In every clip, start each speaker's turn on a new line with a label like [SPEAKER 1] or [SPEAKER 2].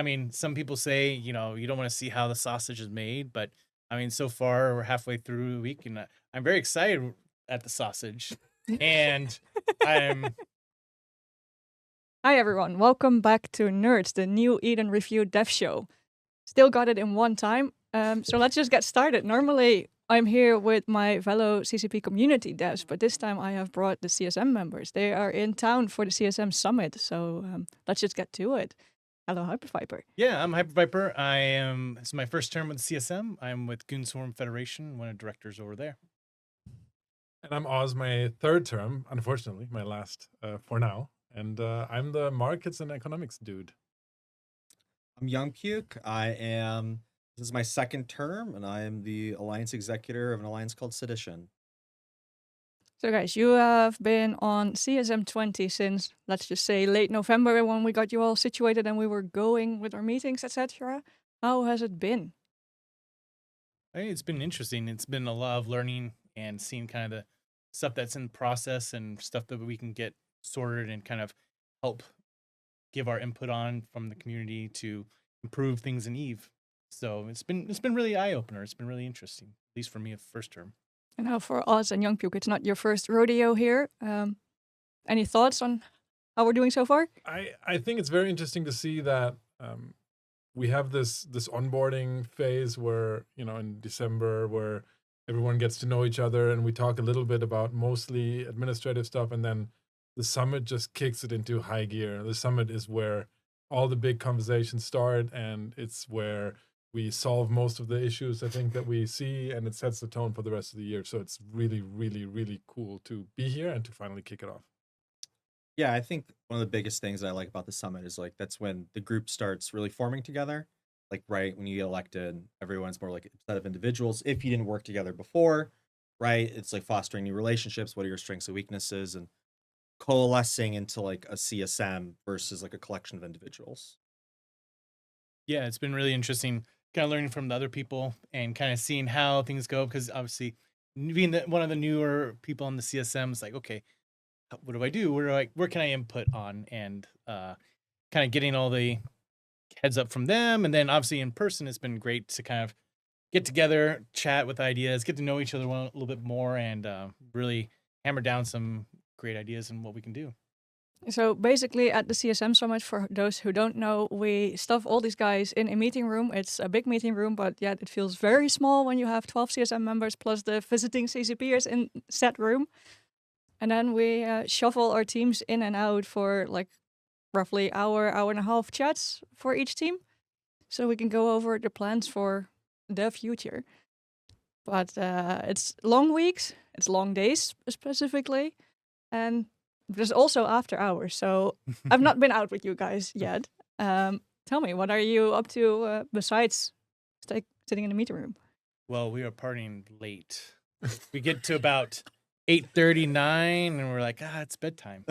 [SPEAKER 1] I mean, some people say, you know, you don't want to see how the sausage is made, but I mean, so far we're halfway through the week, and I'm very excited at the sausage, and I'm
[SPEAKER 2] Hi everyone, welcome back to Nerds, the new Eat and Review dev show. Still got it in one time, so let's just get started. Normally, I'm here with my fellow CCP community devs, but this time I have brought the CSM members. They are in town for the CSM summit, so let's just get to it. Hello, Hyperviper.
[SPEAKER 1] yeah, I'm Hyprviper. This is my first term with the CSM. I'm with Goonswarm Federation, one of the directors over there.
[SPEAKER 3] And I'm Oz, my third term, unfortunately, my last for now. And I'm the markets and economics dude.
[SPEAKER 4] I'm Youngpuke. This is my second term, and I am the Alliance Executor of an alliance called Sedition.
[SPEAKER 2] So guys, you have been on CSM 20 since, let's just say, late November when we got you all situated and we were going with our meetings, etc. How has it been?
[SPEAKER 1] I think it's been interesting. It's been a lot of learning and seeing kind of the stuff that's in process and stuff that we can get sorted and kind of help give our input on from the community to improve things in Eve. So it's been really eye opener. It's been really interesting, at least for me, at first term.
[SPEAKER 2] And now for Oz and Youngpuke, it's not your first rodeo here. Any thoughts on how we're doing so far?
[SPEAKER 3] I think it's very interesting to see that we have this onboarding phase where, in December, where everyone gets to know each other and we talk a little bit about mostly administrative stuff, and then the summit just kicks it into high gear. The summit is where all the big conversations start, and it's where we solve most of the issues I think that we see, and it sets the tone for the rest of the year. So it's really, really, really cool to be here and to finally kick it off.
[SPEAKER 4] Yeah, I think one of the biggest things that I like about the summit is like that's when the group starts really forming together. Like right when you get elected, everyone's more like a set of individuals. If you didn't work together before, right? It's like fostering new relationships. What are your strengths and weaknesses, and coalescing into like a CSM versus like a collection of individuals.
[SPEAKER 1] Yeah, it's been really interesting kind of learning from the other people and kind of seeing how things go, because obviously being one of the newer people on the CSM is like, okay, what do I do? Where can I input on? And kind of getting all the heads up from them. And then obviously in person, it's been great to kind of get together, chat with ideas, get to know each other a little bit more, and really hammer down some great ideas and what we can do.
[SPEAKER 2] So basically at the CSM Summit, for those who don't know, we stuff all these guys in a meeting room. It's a big meeting room, but yet it feels very small when you have 12 CSM members plus the visiting CCPers in said room. And then we shuffle our teams in and out for like roughly hour and a half chats for each team. So we can go over the plans for the future. But it's long weeks, it's long days specifically. And there's also after hours, so I've not been out with you guys yet. Tell me, what are you up to besides sitting in the meeting room?
[SPEAKER 1] Well, we are partying late. We get to about 8:39, and we're like, it's bedtime.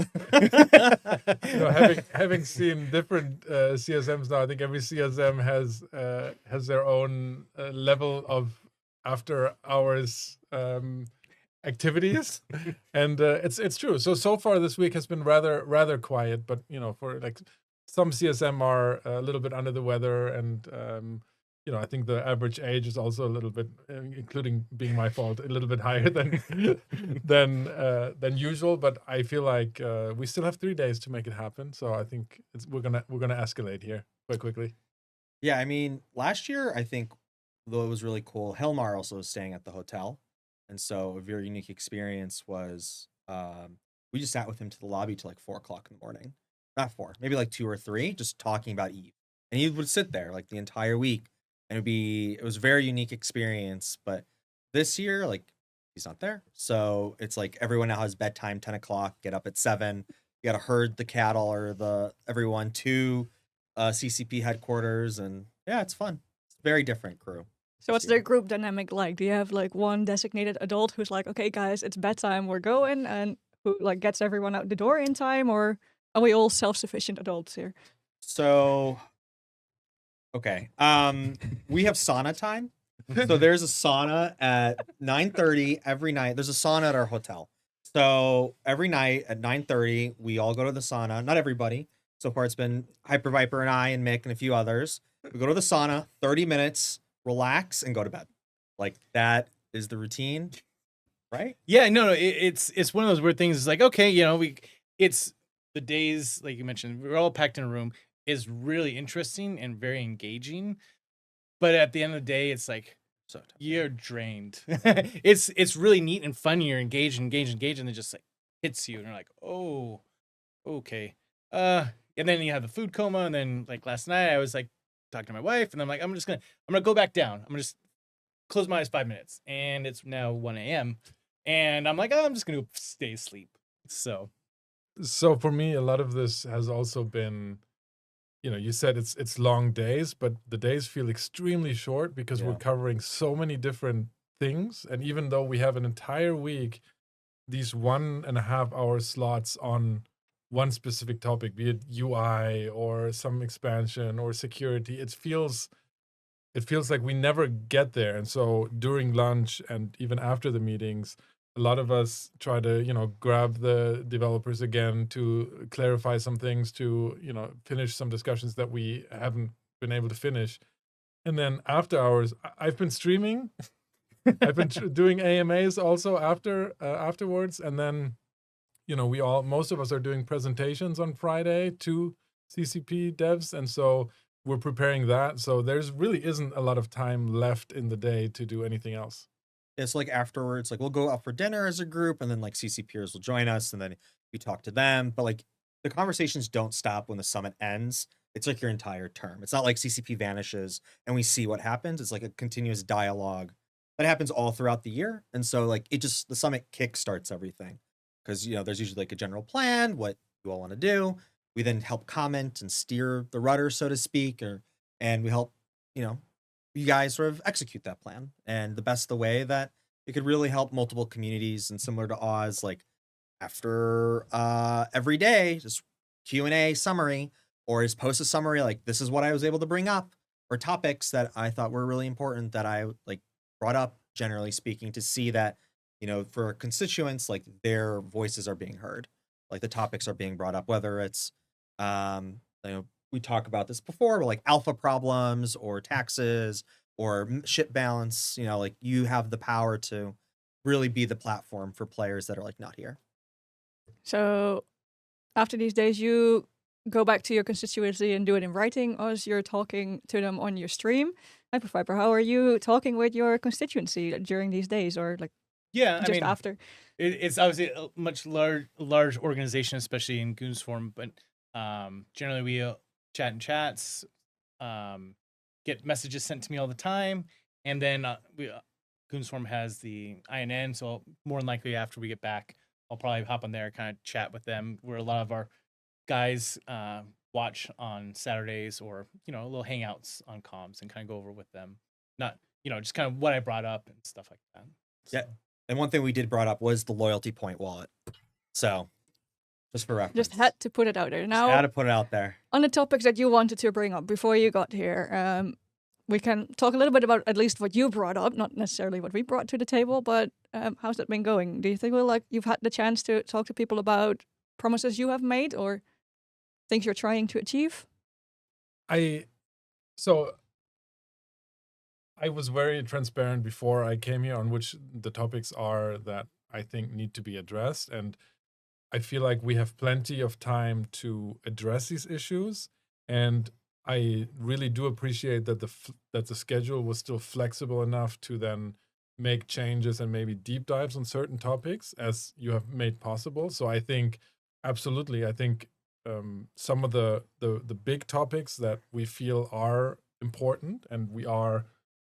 [SPEAKER 3] Having seen different CSMs now, I think every CSM has their own level of after hours activities, and it's true. So far this week has been rather quiet, but for like some CSM are a little bit under the weather, and I think the average age is also a little bit, including being my fault, a little bit higher than usual. But I feel like we still have 3 days to make it happen, so I think we're gonna escalate here quite quickly.
[SPEAKER 4] Yeah, I mean, last year I think though it was really cool. Helmar also was staying at the hotel. And so a very unique experience was we just sat with him to the lobby till like 4 o'clock in the morning. Not 4, maybe like 2 or 3, just talking about Eve. And he would sit there like the entire week. And it was a very unique experience. But this year, like, he's not there. So it's like everyone now has bedtime, 10 o'clock, get up at 7. You got to herd the cattle or everyone to CCP headquarters. And yeah, it's fun. It's a very different crew.
[SPEAKER 2] So what's their group dynamic like? Do you have like one designated adult who's like, okay, guys, it's bedtime, we're going, and who like gets everyone out the door in time, or are we all self-sufficient adults here?
[SPEAKER 4] So, okay, we have sauna time. So there's a sauna at 9:30 every night. There's a sauna at our hotel. So every night at 9:30, we all go to the sauna. Not everybody, So far, it's been Hyprviper and I and Mick and a few others. We go to the sauna, 30 minutes, relax, and go to bed. Like that is the routine, right?
[SPEAKER 1] Yeah, no, it's one of those weird things. It's like, okay, it's the days like you mentioned, we're all packed in a room is really interesting and very engaging. But at the end of the day, it's like
[SPEAKER 4] So tough.
[SPEAKER 1] you're drained. It's really neat and fun. You're engaged, and it just like hits you, and you're like, oh, okay. And then you have the food coma, and then like last night, I was like talking to my wife, and I'm like, I'm gonna go back down. I'm gonna just close my eyes 5 minutes, and it's now 1 a.m. And I'm like, oh, I'm just gonna stay asleep. So
[SPEAKER 3] So for me, a lot of this has also been, you said it's long days, but the days feel extremely short because we're
[SPEAKER 4] Yeah.
[SPEAKER 3] covering so many different things. And even though we have an entire week, these 1.5 hour slots on one specific topic, be it UI or some expansion or security, it feels like we never get there. And so during lunch and even after the meetings, a lot of us try to, grab the developers again to clarify some things, to, finish some discussions that we haven't been able to finish. And then after hours, I've been streaming. I've been doing AMAs also afterwards. And then, most of us are doing presentations on Friday to CCP devs. And so we're preparing that. So there's really isn't a lot of time left in the day to do anything else.
[SPEAKER 4] It's like afterwards, like we'll go out for dinner as a group, and then like CC peers will join us, and then we talk to them. But like the conversations don't stop when the summit ends. It's like your entire term. It's not like CCP vanishes and we see what happens. It's like a continuous dialogue that happens all throughout the year. And so like the summit kick starts everything because there's usually like a general plan, what you all want to do. We then help comment and steer the rudder, so to speak, and we help you know you guys sort of execute that plan and the way that it could really help multiple communities. And similar to Oz, like after every day, just Q&A summary, or just post a summary like this is what I was able to bring up, or topics that I thought were really important that I like brought up, generally speaking, to see that for constituents, like their voices are being heard, like the topics are being brought up, whether it's we talk about this before, but like alpha problems or taxes or ship balance, like you have the power to really be the platform for players that are like not here.
[SPEAKER 2] So after these days, you go back to your constituency and do it in writing, or as you're talking to them on your stream. Hyperviper, how are you talking with your constituency during these days, or like
[SPEAKER 1] yeah, I
[SPEAKER 2] just
[SPEAKER 1] mean,
[SPEAKER 2] after?
[SPEAKER 1] it's obviously a much large organization, especially in Goons form. But generally, we chat in chats, get messages sent to me all the time, and then Goons form has the INN. So more than likely, after we get back, I'll probably hop on there, kind of chat with them. Where a lot of our guys watch on Saturdays, or little hangouts on comms, and kind of go over with them. Not just kind of what I brought up and stuff like that.
[SPEAKER 4] Yeah. And one thing we did brought up was the loyalty point wallet. So just for reference.
[SPEAKER 2] Just had to put it out there.
[SPEAKER 4] Just
[SPEAKER 2] Now,
[SPEAKER 4] had to put it out there.
[SPEAKER 2] on the topics that you wanted to bring up before you got here, we can talk a little bit about at least what you brought up, not necessarily what we brought to the table, but how's that been going? Do you think you've had the chance to talk to people about promises you have made or things you're trying to achieve?
[SPEAKER 3] So I was very transparent before I came here on which the topics are that I think need to be addressed. And I feel like we have plenty of time to address these issues. And I really do appreciate that the schedule was still flexible enough to then make changes and maybe deep dives on certain topics as you have made possible. So I think, absolutely, I think some of the big topics that we feel are important and we are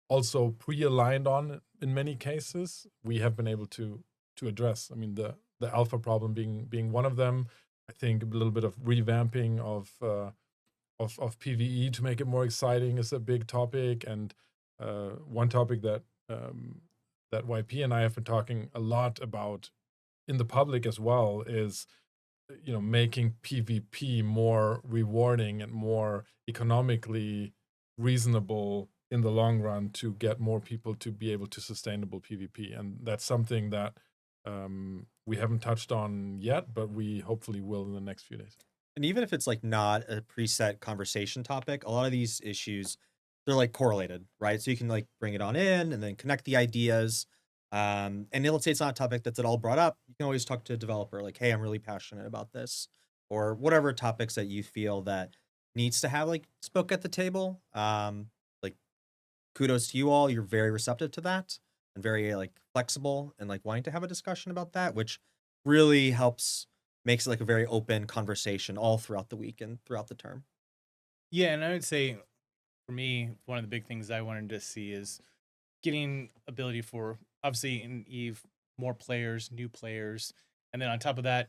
[SPEAKER 3] also pre-aligned on in many cases, we have been able to address. I mean, the alpha problem being one of them. I think a little bit of revamping of PvE to make it more exciting is a big topic. And one topic that YP and I have been talking a lot about in the public as well is making PvP more rewarding and more economically reasonable in the long run to get more people to be able to sustainable PvP. And that's something that we haven't touched on yet, but we hopefully will in the next few days.
[SPEAKER 4] And even if it's like not a preset conversation topic, a lot of these issues they're like correlated, right? So you can like bring it on in and then connect the ideas. And let's say it's not a topic that's at all brought up. You can always talk to a developer like, hey, I'm really passionate about this, or whatever topics that you feel that needs to have like spoke at the table. Like kudos to you all. You're very receptive to that and very like flexible and like wanting to have a discussion about that, which really helps makes it like a very open conversation all throughout the week and throughout the term.
[SPEAKER 1] Yeah, and I would say for me, one of the big things I wanted to see is getting ability for obviously in Eve more players, new players, and then on top of that,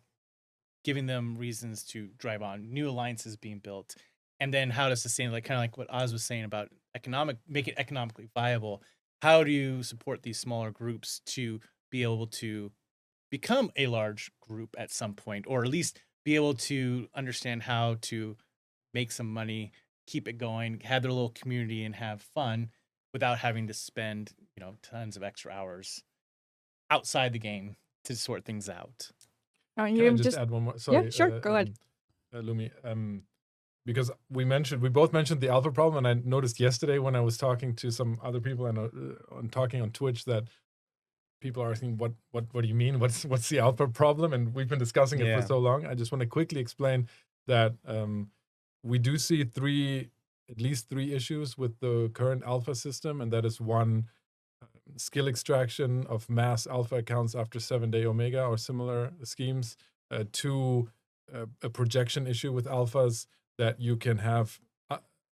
[SPEAKER 1] giving them reasons to drive on, new alliances being built, and then how to sustain, like kind of like what Oz was saying about make it economically viable. How do you support these smaller groups to be able to become a large group at some point, or at least be able to understand how to make some money, keep it going, have their little community, and have fun without having to spend tons of extra hours outside the game to sort things out.
[SPEAKER 2] And
[SPEAKER 3] Can I
[SPEAKER 2] you
[SPEAKER 3] just
[SPEAKER 2] just
[SPEAKER 3] add one more?
[SPEAKER 2] yeah,
[SPEAKER 3] Sorry,
[SPEAKER 2] sure, go ahead.
[SPEAKER 3] Lumi. Because we both mentioned the alpha problem, and I noticed yesterday when I was talking to some other people and on talking on Twitch that people are asking what do you mean? What's the alpha problem? And we've been discussing it for
[SPEAKER 4] Yeah.
[SPEAKER 3] so long. I just want to quickly explain that we do see at least three issues with the current alpha system, and that is one, skill extraction of mass alpha accounts after 7-day omega or similar schemes. Two, a projection issue with alphas that you can have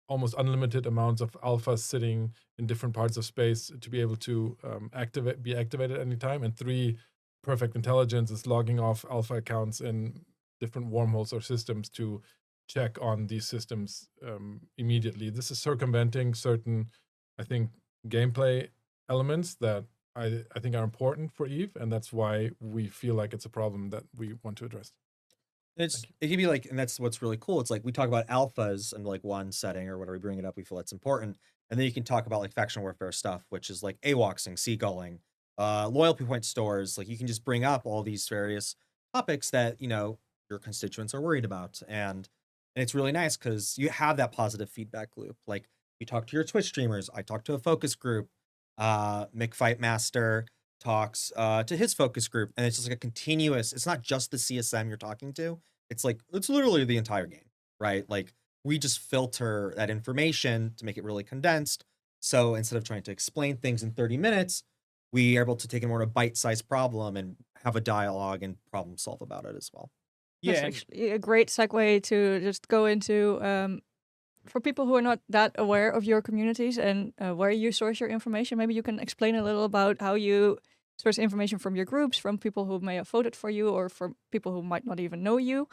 [SPEAKER 3] almost unlimited amounts of alphas sitting in different parts of space to be able to be activated at any time. And three, perfect intelligence is logging off alpha accounts in different wormholes or systems to check on these systems immediately. This is circumventing certain, I think, gameplay elements that I think are important for Eve, and that's why we feel like it's a problem that we want to address.
[SPEAKER 4] It can be like, and that's what's really cool. It's like we talk about alphas in like one setting or whatever, we bring it up, we feel that's important. And then you can talk about like faction warfare stuff, which is like AWOXing, seagulling, loyalty point stores. Like you can just bring up all these various topics that, your constituents are worried about. And it's really nice because you have that positive feedback loop. Like you talk to your Twitch streamers, I talk to a focus group, McFightmaster talks to his focus group, and it's just like a continuous, it's not just the CSM you're talking to, it's like it's literally the entire game, right? Like we just filter that information to make it really condensed, so instead of trying to explain things in 30 minutes, we are able to take a more bite-sized problem and have a dialogue and problem solve about it as well.
[SPEAKER 1] Yeah,
[SPEAKER 2] That's
[SPEAKER 1] and
[SPEAKER 2] actually a great segue to just go into for people who are not that aware of your communities and where you source your information. Maybe you can explain a little about how you source information from your groups, from people who may have voted for you, or from people who might not even know you.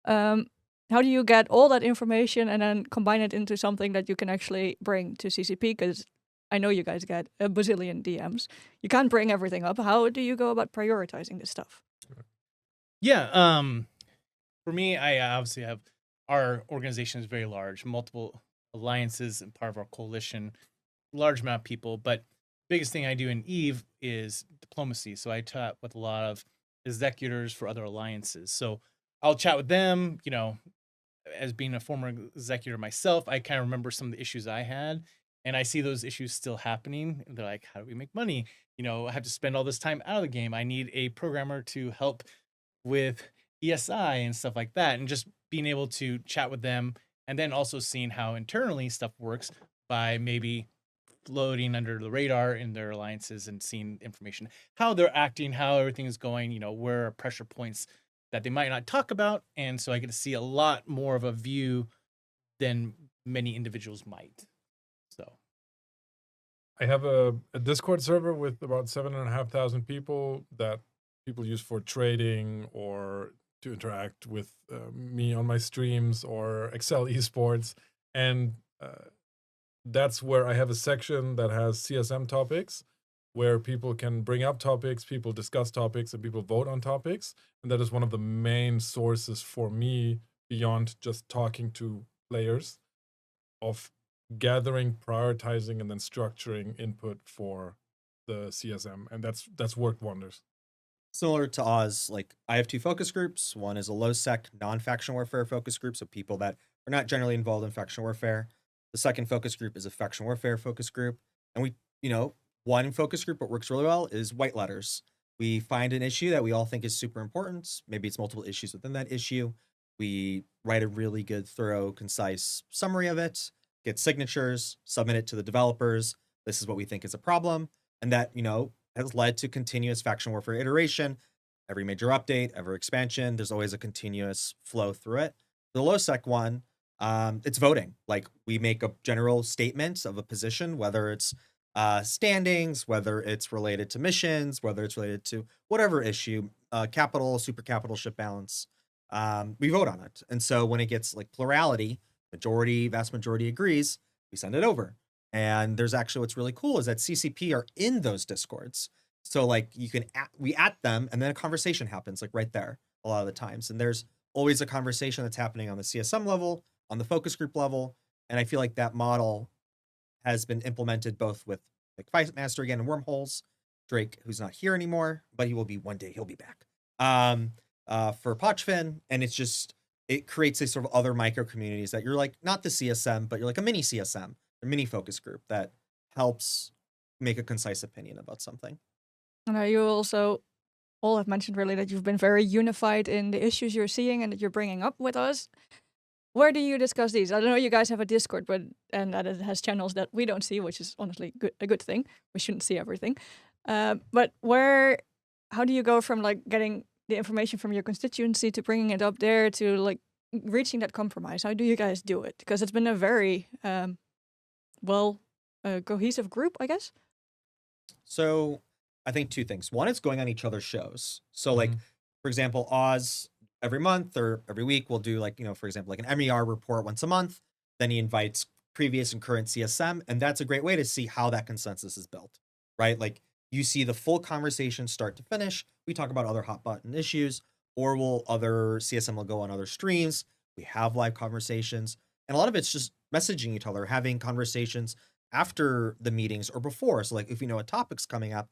[SPEAKER 2] How do you get all that information and then combine it into something that you can actually bring to CCP? Because I know you guys get a bazillion DMs. You can't bring everything up. How do you go about prioritizing this stuff?
[SPEAKER 1] yeah. For me, I obviously have our organization is very large, multiple alliances and part of our coalition, large amount of people. But biggest thing I do in Eve is diplomacy. So I chat with a lot of executors for other alliances. So I'll chat with them, as being a former executor myself, I kind of remember some of the issues I had, and I see those issues still happening. And they're like, how do we make money? I have to spend all this time out of the game. I need a programmer to help with ESI and stuff like that. And just being able to chat with them, and then also seeing how internally stuff works by maybe floating under the radar in their alliances and seeing information, how they're acting, how everything is going, where are pressure points that they might not talk about. And so I get to see a lot more of a view than many individuals might. So
[SPEAKER 3] I have a Discord server with about 7,500 people that people use for trading or to interact with me on my streams or Excel esports. And that's where I have a section that has CSM topics where people can bring up topics, people discuss topics, and people vote on topics. And that is one of the main sources for me beyond just talking to players of gathering, prioritizing, and then structuring input for the CSM. And that's worked wonders.
[SPEAKER 4] Similar to Oz, like I have two focus groups. One is a low sec non-faction warfare focus group, so people that are not generally involved in faction warfare. The second focus group is a faction warfare focus group. And we, one focus group that works really well is white letters. We find an issue that we all think is super important. Maybe it's multiple issues within that issue. We write a really good, thorough, concise summary of it, get signatures, submit it to the developers. This is what we think is a problem. And that, has led to continuous faction warfare iteration. Every major update, every expansion, there's always a continuous flow through it. The low sec one, it's voting. Like we make a general statement of a position, whether it's standings, whether it's related to missions, whether it's related to whatever issue, capital, super capital, ship balance. We vote on it. And so when it gets like plurality, vast majority agrees, we send it over. And there's actually what's really cool is that CCP are in those discords. So like we at them and then a conversation happens like right there a lot of the times. And there's always a conversation that's happening on the CSM level, on the focus group level. And I feel like that model has been implemented both with like Fight Master again and Wormholes, Drake, who's not here anymore, but he will be one day, he'll be back. For Pochfin. And it creates these sort of other micro communities that you're like, not the CSM, but you're like a mini CSM. A mini focus group that helps make a concise opinion about something.
[SPEAKER 2] And you also all have mentioned really that you've been very unified in the issues you're seeing and that you're bringing up with us. Where do you discuss these? I know you guys have a Discord, and that it has channels that we don't see, which is honestly a good thing. We shouldn't see everything. But how do you go from like getting the information from your constituency to bringing it up there to like reaching that compromise? How do you guys do it? Because it's been a very cohesive group, I guess.
[SPEAKER 4] So I think two things. One is going on each other's shows. So like, for example, Oz every month or every week will do like, for example, like an MER report once a month. Then he invites previous and current CSM. And that's a great way to see how that consensus is built, right? Like you see the full conversation start to finish. We talk about other hot button issues, or other CSM will go on other streams. We have live conversations. And a lot of it's just messaging each other, having conversations after the meetings or before. So like if a topic's coming up,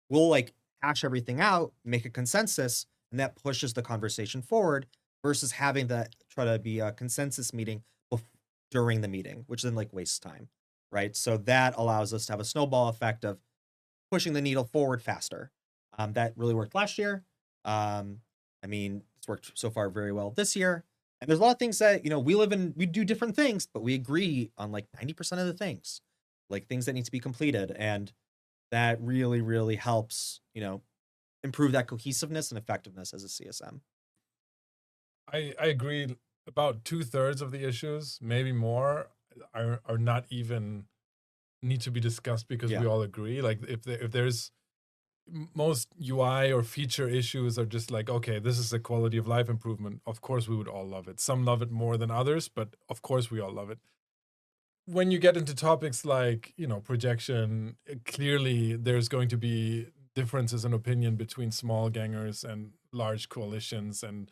[SPEAKER 4] we'll like hash everything out, make a consensus, and that pushes the conversation forward versus having that try to be a consensus meeting during the meeting, which then like wastes time, right? So that allows us to have a snowball effect of pushing the needle forward faster. That really worked last year. It's worked so far very well this year. And there's a lot of things that, we do different things, but we agree on like 90% of the things, like things that need to be completed. And that really, really helps, improve that cohesiveness and effectiveness as a CSM.
[SPEAKER 3] I agree. About 2/3 of the issues, maybe more, are not even need to be discussed because we all agree. Like if there's most UI or feature issues are just like, okay, this is a quality of life improvement. Of course, we would all love it. Some love it more than others, but of course, we all love it. When you get into topics like, projection, clearly there's going to be differences in opinion between small gangers and large coalitions and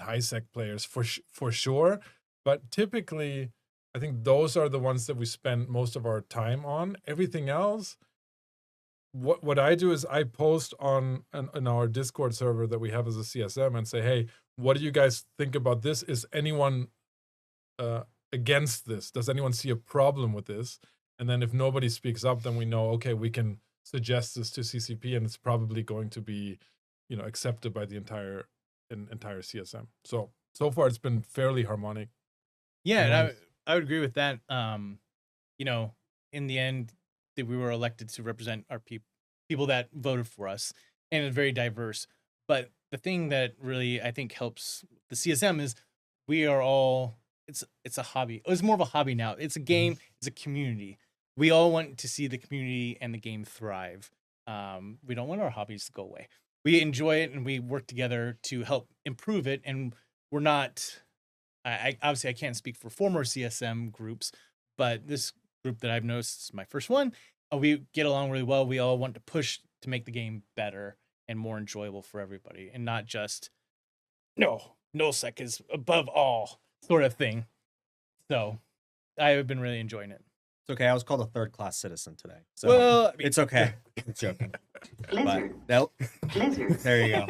[SPEAKER 3] high sec players for sure. But typically, I think those are the ones that we spend most of our time on. Everything else, what I do is I post on our Discord server that we have as a CSM and say, hey, what do you guys think about this? Is anyone against this? Does anyone see a problem with this? And then if nobody speaks up, then we know, okay, we can suggest this to CCP and it's probably going to be, accepted by the entire CSM. So far it's been fairly harmonic.
[SPEAKER 1] Yeah, and I would agree with that. In the end, that we were elected to represent our people that voted for us, and it's very diverse. But the thing that really I think helps the CSM is we are all it's a hobby. It's more of a hobby now. It's a game. It's a community. We all want to see the community and the game thrive. We don't want our hobbies to go away. We enjoy it and we work together to help improve it. And we're not. I obviously I can't speak for former CSM groups, but this group that I've noticed is my first one. We get along really well. We all want to push to make the game better and more enjoyable for everybody, and not just nullsec is above all sort of thing. So I have been really enjoying it.
[SPEAKER 4] It's okay. I was called a third-class citizen today, so
[SPEAKER 1] Well, I mean,
[SPEAKER 4] it's okay. I'm joking.
[SPEAKER 5] Blizzard.
[SPEAKER 4] But
[SPEAKER 5] Blizzard.
[SPEAKER 4] there you go.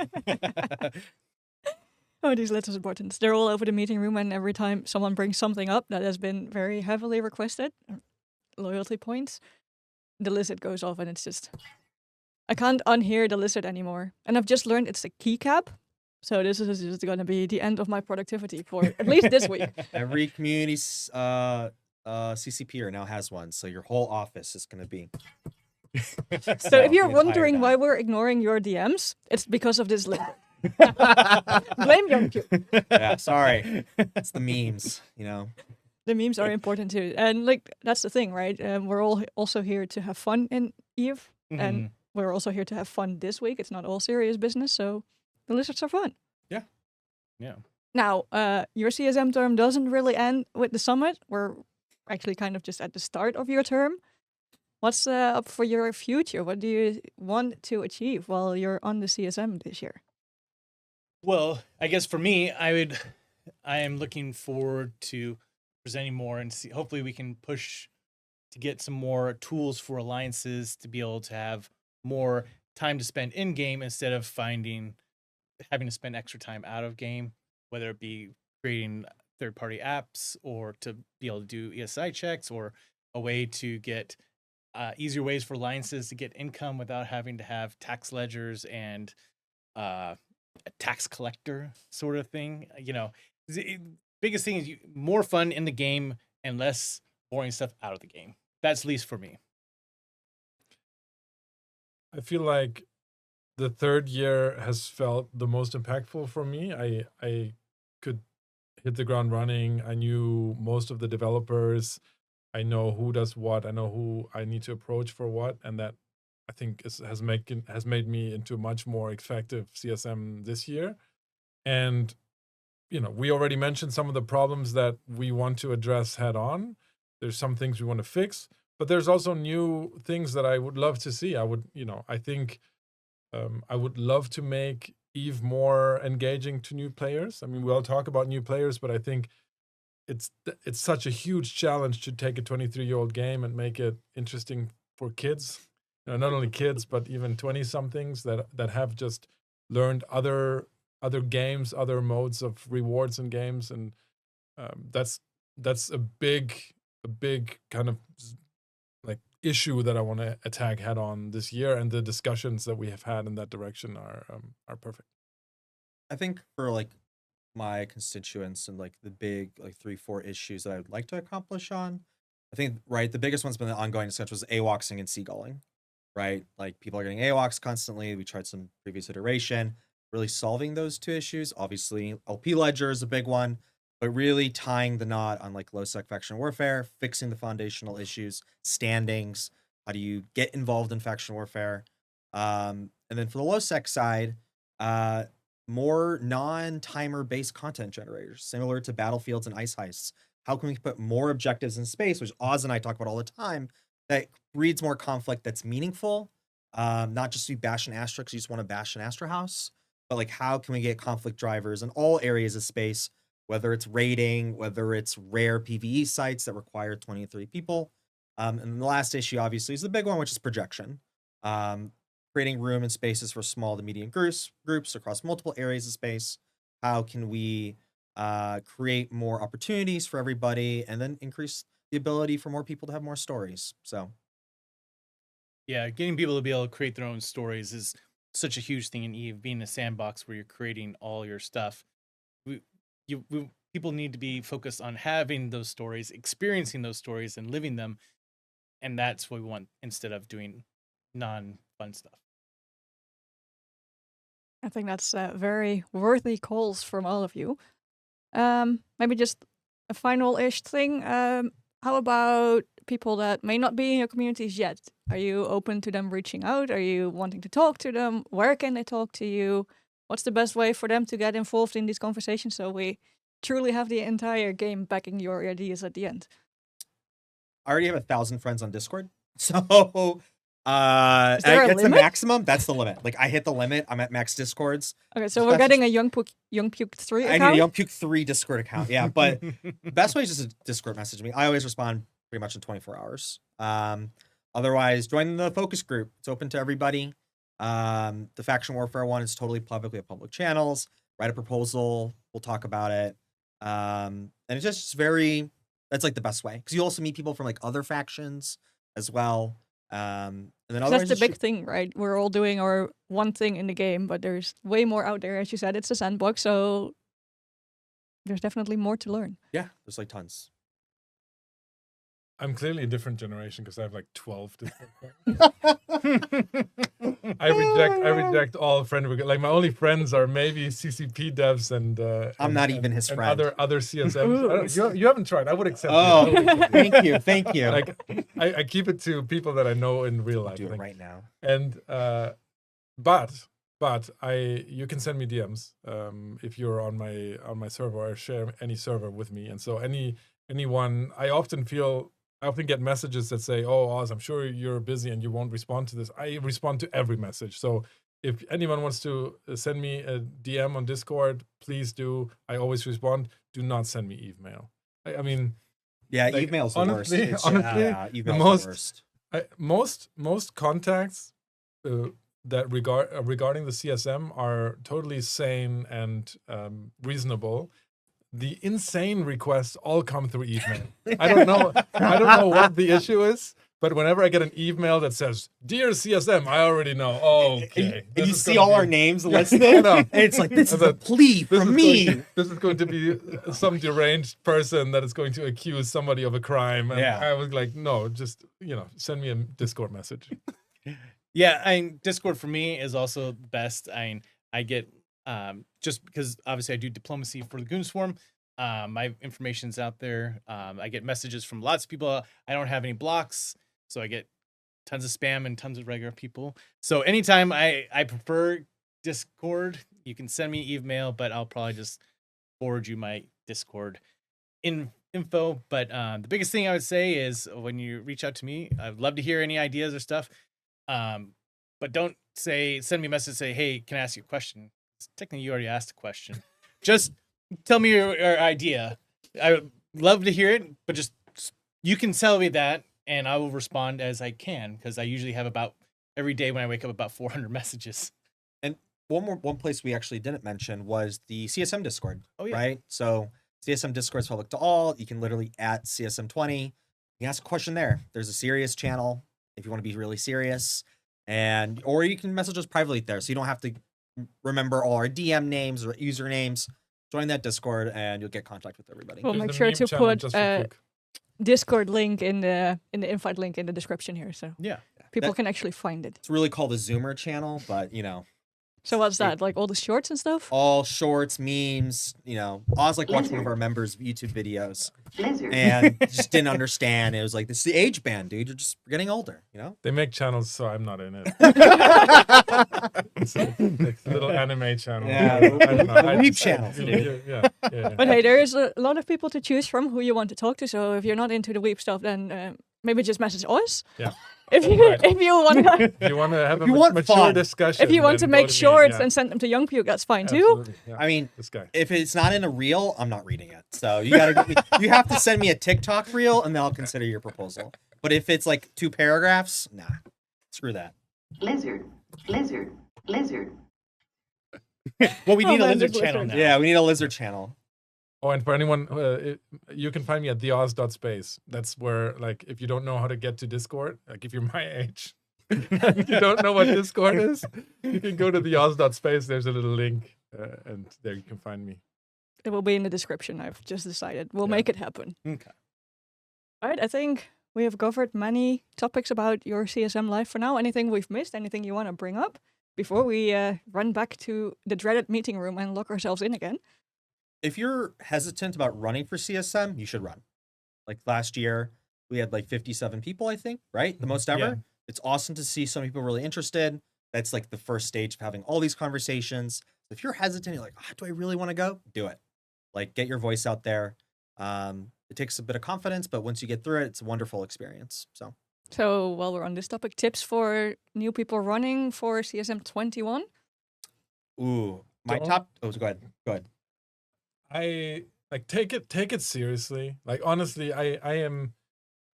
[SPEAKER 2] Oh, these letters buttons. They're all over the meeting room, and every time someone brings something up that has been very heavily requested, loyalty points, the lizard goes off, and it's just... I can't unhear the lizard anymore. And I've just learned it's a keycap, so this is just going to be the end of my productivity for at least this week.
[SPEAKER 4] Every community CCPer now has one, so your whole office is going to be.
[SPEAKER 2] So if you're
[SPEAKER 4] the entire
[SPEAKER 2] wondering why
[SPEAKER 4] time.
[SPEAKER 2] we're ignoring your DMs, it's because of this lizard. Blame Youngpuke.
[SPEAKER 4] Yeah, sorry. It's the memes, you know.
[SPEAKER 2] The memes are important too, and like that's the thing, right? We're all also here to have fun in Eve, and we're also here to have fun this week. It's not all serious business, so the lizards are fun.
[SPEAKER 1] Yeah.
[SPEAKER 2] Now, your CSM term doesn't really end with the summit. We're actually kind of just at the start of your term. What's up for your future? What do you want to achieve while you're on the CSM this year?
[SPEAKER 1] Well, I guess for me, I am looking forward to presenting more and see. Hopefully, we can push to get some more tools for alliances to be able to have more time to spend in game instead of having to spend extra time out of game, whether it be creating third-party apps or to be able to do ESI checks or a way to get easier ways for alliances to get income without having to have tax ledgers and a tax collector sort of thing. You know, biggest thing is more fun in the game and less boring stuff out of the game. That's at least for me.
[SPEAKER 3] I feel like the third year has felt the most impactful for me. I could hit the ground running. I knew most of the developers. I know who does what. I know who I need to approach for what, and that I think has made me into a much more effective CSM this year. And you know, we already mentioned some of the problems that we want to address head on. There's some things we want to fix, but there's also new things that I would love to see. I think I would love to make Eve more engaging to new players. I mean, we all talk about new players, but I think it's such a huge challenge to take a 23-year-old game and make it interesting for kids. You know, not only kids, but even 20-somethings that have just learned other games, other modes of rewards in games, and that's a big kind of like issue that I want to attack head on this year, and the discussions that we have had in that direction are perfect.
[SPEAKER 4] I think for like my constituents and like the big like 3-4 issues that I would like to accomplish on, I think the biggest one's been the ongoing discussion was AWOXing and seagulling, right? Like people are getting AWOX constantly. We tried some previous iteration, really solving those two issues. Obviously, LP ledger is a big one, but really tying the knot on like low sec faction warfare, fixing the foundational issues, standings. How do you get involved in faction warfare? And then for the low sec side, more non-timer based content generators, similar to battlefields and ice heists. How can we put more objectives in space, which Oz and I talk about all the time, that breeds more conflict that's meaningful? Not just to be bash and Astra because you just want to bash an Astra house, but like how can we get conflict drivers in all areas of space, whether it's raiding, whether it's rare PvE sites that require 23 people. And the last issue, obviously, is the big one, which is projection. Creating room and spaces for small to medium groups across multiple areas of space. How can we create more opportunities for everybody and then increase the ability for more people to have more stories? So,
[SPEAKER 1] Yeah, getting people to be able to create their own stories is such a huge thing in Eve, being a sandbox where you're creating all your stuff. People need to be focused on having those stories, experiencing those stories, and living them. And that's what we want instead of doing non-fun stuff.
[SPEAKER 2] I think that's very worthy calls from all of you. Maybe just a final-ish thing. How about people that may not be in your communities yet? Are you open to them reaching out? Are you wanting to talk to them? Where can they talk to you? What's the best way for them to get involved in these conversations so we truly have the entire game backing your ideas at the end?
[SPEAKER 4] I already have 1,000 friends on Discord, so
[SPEAKER 2] Is there a
[SPEAKER 4] it's the
[SPEAKER 2] limit?
[SPEAKER 4] maximum. That's the limit. Like I hit the limit. I'm at max Discords.
[SPEAKER 2] Okay, so we're getting a Youngpuke3
[SPEAKER 4] I
[SPEAKER 2] account.
[SPEAKER 4] need a Youngpuke3 Discord account. Yeah, but the best way is just to Discord message me. I always respond pretty much in 24 hours. Otherwise, join the focus group. It's open to everybody. The Faction Warfare one is totally public. We have public channels. Write a proposal. We'll talk about it. And it's just very, that's like the best way. Because you also meet people from like other factions as well. And then
[SPEAKER 2] That's the big thing, right? We're all doing our one thing in the game, but there's way more out there. As you said, it's a sandbox, so there's definitely more to learn.
[SPEAKER 4] Yeah, there's like tons.
[SPEAKER 3] I'm clearly a different generation because I have like 12 different I reject all friend requests. Like my only friends are maybe CCP devs and
[SPEAKER 4] I'm not even his
[SPEAKER 3] and
[SPEAKER 4] friend.
[SPEAKER 3] other CSMs. You haven't tried. I would accept
[SPEAKER 4] Oh,
[SPEAKER 3] it.
[SPEAKER 4] thank you.
[SPEAKER 3] Like I keep it to people that I know in real life.
[SPEAKER 4] Do it
[SPEAKER 3] like,
[SPEAKER 4] right now.
[SPEAKER 3] And but you can send me DMs if you're on my server or share any server with me. And so anyone, I often get messages that say, "Oh, Oz, I'm sure you're busy and you won't respond to this." I respond to every message. So if anyone wants to send me a DM on Discord, please do. I always respond. Do not send me email. I mean,
[SPEAKER 4] yeah,
[SPEAKER 3] like,
[SPEAKER 4] email's the
[SPEAKER 3] honestly,
[SPEAKER 4] worst.
[SPEAKER 3] honestly,
[SPEAKER 4] Yeah, email's the worst.
[SPEAKER 3] Most contacts that regarding the CSM are totally sane and reasonable. The insane requests all come through email. I don't know what the issue is, but whenever I get an email that says "Dear CSM," I already know. Oh, okay.
[SPEAKER 4] And you see all our names listed,
[SPEAKER 3] know.
[SPEAKER 4] and it's like, this is a plea from me.
[SPEAKER 3] This is going to be some deranged person that is going to accuse somebody of a crime. And
[SPEAKER 1] Yeah.
[SPEAKER 3] I was like, no, just send me a Discord message.
[SPEAKER 1] Yeah, Discord for me is also best. I get just because obviously I do diplomacy for the Goon Swarm. My information's out there. I get messages from lots of people. I don't have any blocks, so I get tons of spam and tons of regular people. So anytime I prefer Discord. You can send me email, but I'll probably just forward you my Discord info. But the biggest thing I would say is when you reach out to me, I'd love to hear any ideas or stuff. But don't send me a message say, hey, can I ask you a question? Technically, you already asked a question. Just tell me your idea. I would love to hear it, but just you can tell me that, and I will respond as I can, because I usually have about every day when I wake up about 400 messages.
[SPEAKER 4] And one place we actually didn't mention was the CSM Discord.
[SPEAKER 1] Oh, yeah.
[SPEAKER 4] Right. So CSM Discord is public to all. You can literally at CSM20. You can ask a question there. There's a serious channel if you want to be really serious, or you can message us privately there, so you don't have to remember all our DM names or usernames. Join that Discord and you'll get contact with everybody.
[SPEAKER 2] We'll
[SPEAKER 3] There's
[SPEAKER 2] make
[SPEAKER 3] the
[SPEAKER 2] sure
[SPEAKER 3] meme
[SPEAKER 2] to
[SPEAKER 3] channel
[SPEAKER 2] put
[SPEAKER 3] just for quick.
[SPEAKER 2] Discord link in the invite link in the description here, so
[SPEAKER 1] Yeah.
[SPEAKER 2] people can actually find it.
[SPEAKER 4] It's really called the Zoomer channel, but
[SPEAKER 2] So what's that? Like all the shorts and stuff?
[SPEAKER 4] all shorts, memes. Oz watched one of our members' YouTube videos
[SPEAKER 5] Lizard.
[SPEAKER 4] and just didn't understand. It was like, this is the age band, dude. You're just getting older,
[SPEAKER 3] They make channels, so I'm not in it. It's a little anime channel.
[SPEAKER 4] Yeah,
[SPEAKER 3] I don't know.
[SPEAKER 4] the weeb channels, dude.
[SPEAKER 3] Yeah.
[SPEAKER 2] But hey, there is a lot of people to choose from who you want to talk to. So if you're not into the weep stuff, then maybe just message us.
[SPEAKER 3] Yeah.
[SPEAKER 2] If you
[SPEAKER 3] Right.
[SPEAKER 2] if you want
[SPEAKER 3] If you want to have a
[SPEAKER 4] you want
[SPEAKER 3] mature
[SPEAKER 4] fun.
[SPEAKER 3] discussion,
[SPEAKER 2] if you want to
[SPEAKER 3] then
[SPEAKER 2] make
[SPEAKER 3] go me,
[SPEAKER 2] shorts
[SPEAKER 3] yeah.
[SPEAKER 2] and send them to Youngpuke, that's fine too.
[SPEAKER 3] Absolutely, yeah.
[SPEAKER 4] I mean,
[SPEAKER 3] This guy.
[SPEAKER 4] if it's not in a reel, I'm not reading it. So you have to send me a TikTok reel, and then I'll consider your proposal. But if it's like 2 paragraphs, nah, screw that.
[SPEAKER 5] Lizard. Lizard. Lizard.
[SPEAKER 1] Well, we
[SPEAKER 2] Oh,
[SPEAKER 1] need a
[SPEAKER 2] man,
[SPEAKER 1] lizard
[SPEAKER 2] this
[SPEAKER 1] channel
[SPEAKER 2] lizard.
[SPEAKER 1] now.
[SPEAKER 4] Yeah, we need a lizard channel.
[SPEAKER 3] Oh, and for anyone, you can find me at theoz.space. That's where, like, if you don't know how to get to Discord, like if you're my age, and you don't know what Discord is, you can go to theoz.space. There's a little link, and there you can find me.
[SPEAKER 2] It will be in the description. I've just decided we'll
[SPEAKER 3] Yeah.
[SPEAKER 2] make it happen.
[SPEAKER 1] Okay.
[SPEAKER 2] All right, I think we have covered many topics about your CSM life for now. Anything we've missed? Anything you want to bring up before we run back to the dreaded meeting room and lock ourselves in again?
[SPEAKER 4] If you're hesitant about running for CSM, you should run. Like last year, we had like 57 people, I think, right? The most ever.
[SPEAKER 1] Yeah.
[SPEAKER 4] It's awesome to see some people really interested. That's like the first stage of having all these conversations. If you're hesitant, you're like, do I really want to go? Do it. Like, get your voice out there. It takes a bit of confidence, but once you get through it, it's a wonderful experience.
[SPEAKER 2] So while we're on this topic, tips for new people running for CSM 21?
[SPEAKER 4] Ooh, my
[SPEAKER 3] Don't-
[SPEAKER 4] top. Oh, go ahead.
[SPEAKER 3] I like take it seriously. Like honestly, I am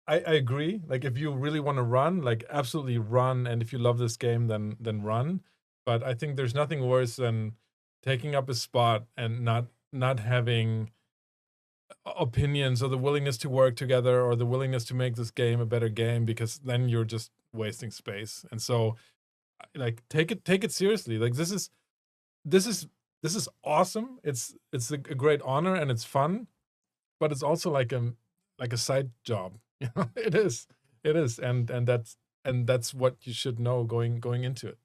[SPEAKER 3] I agree. Like if you really want to run, like absolutely run. And if you love this game, then run. But I think there's nothing worse than taking up a spot and not having opinions or the willingness to work together or the willingness to make this game a better game, because then you're just wasting space. And so like take it seriously. Like this is awesome. It's a great honor and it's fun, but it's also like a side job. You know, it is. And that's what you should know going into it.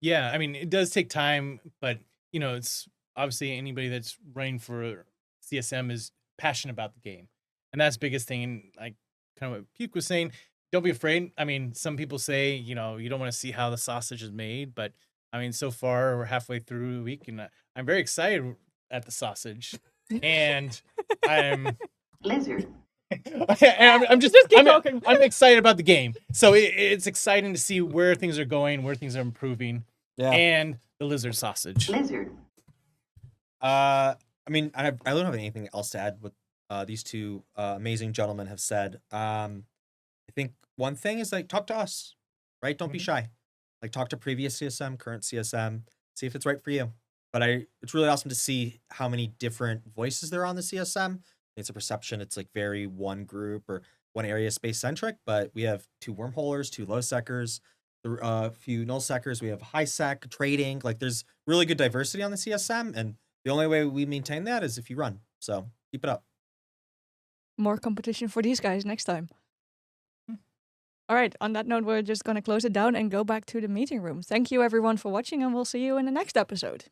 [SPEAKER 1] Yeah, I mean, it does take time, but it's obviously anybody that's running for CSM is passionate about the game, and that's the biggest thing. And like kind of what Puke was saying, don't be afraid. I mean, some people say you don't want to see how the sausage is made, but I mean, so far we're halfway through the week, and I'm very excited at the sausage, and I'm
[SPEAKER 5] Lizard.
[SPEAKER 1] and I'm just
[SPEAKER 2] keep talking.
[SPEAKER 1] I'm excited about the game. So it's exciting to see where things are going, where things are improving,
[SPEAKER 4] Yeah.
[SPEAKER 1] and the lizard sausage.
[SPEAKER 5] Lizard.
[SPEAKER 4] I mean, I don't have anything else to add what these two amazing gentlemen have said. I think one thing is like talk to us, right? Don't be shy. Like talk to previous CSM, current CSM, see if it's right for you. But it's really awesome to see how many different voices there are on the CSM. It's a perception. It's like very one group or one area space centric, but we have 2 wormholers, 2 low secers, a few null secers. We have high sec trading. Like there's really good diversity on the CSM, and the only way we maintain that is if you run. So keep it up.
[SPEAKER 2] More competition for these guys next time. All right, on that note, we're just going to close it down and go back to the meeting room. Thank you everyone for watching, and we'll see you in the next episode.